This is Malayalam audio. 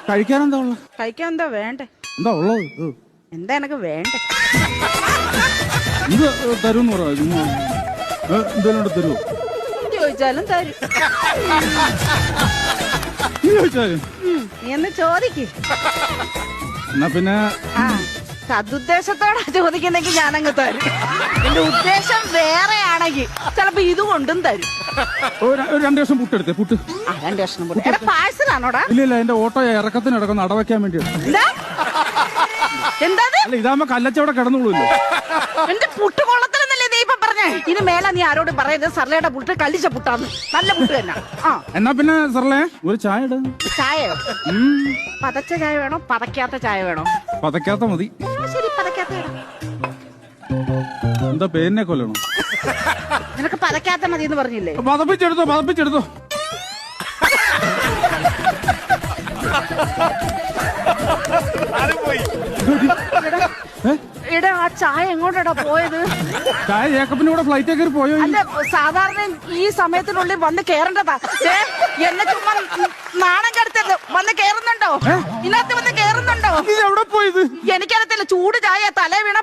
കഴിക്കാൻ എന്താ ഉള്ളത്? കഴിക്കാൻ എന്താ വേണ്ടേ? എന്താ ഉള്ളത്? എന്താ എനക്ക് വേണ്ടേ? ഇത് തരുമെന്ന് പറയാ. എന്തെങ്കിലും തരുമോ? ചോദിച്ചാലും തരും. ചോദിച്ചാലും നീ ഒന്ന് ചോദിക്ക്. എന്നാ പിന്നെ സതുദ്ദേശത്തോടെ ചോദിക്കുന്നെങ്കിൽ ഞാനങ്ങ് തരും. എന്റെ ഉദ്ദേശം വേറെയാണെങ്കിൽ ചിലപ്പോ ഇത് കൊണ്ടും തരും. ഒരു 2 ദിവസം പുട്ടെടുത്തേ. പുട്ട് 2 കഷ്ണം പുട്ട്. എടാ പാഴ്സലാണോടാ? ഇല്ല എന്റെ ഓട്ടോ ഇറക്കത്തിന് ഇടക്കുന്ന അടവയ്ക്കാൻ വേണ്ടിയാണ്. എന്താ അല്ല ഇതാകുമ്പോ കല്ലച്ചവിടെ കിടന്നുള്ളൂല്ലോ. എന്റെ പുട്ട് കൊള്ളത്തിലെന്നല്ലേ നീ ഇപ്പൊ പറഞ്ഞേ? ഇനി മേലെ നീ ആരോട് പറയരുത് സർലയുടെ പുട്ട് കല്ലിച്ച പുട്ടാന്ന്. നല്ല പുട്ട് തന്നെ. എന്നാ പിന്നെ സർലേ ഒരു ചായ ഇട. ചായയോ? പതച്ച ചായ വേണോ പതക്കാത്ത ചായ വേണോ? പതക്കാത്ത മതി. ശരി പതക്കാത്ത ഇടാം. എന്താ പേരിനെ കൊല്ലണോ? നിനക്ക് പതക്കാത്ത മതി എന്ന് പറഞ്ഞില്ലേ? പതപ്പിച്ചെടുത്തോ. എടാ ആ ചായ എങ്ങോട്ടാ പോയത്? ചായ ജേക്കബിന്റെ കൂടെ ഫ്ലൈറ്റ് കയറി പോയോ? അല്ല സാധാരണ ഈ സമയത്തിനുള്ളിൽ വന്ന് കേറേണ്ടതാ. എന്നെ ചുമ്മാ നാണം കെടുത്തത്. വന്ന് കേറുന്നുണ്ടോ? ഇതിനകത്ത് വന്ന് കേറുന്നുണ്ടോ? എവിടെ പോയത്? എനിക്കറിയത്തില്ല. ചൂട് ചായ തലേ വീണ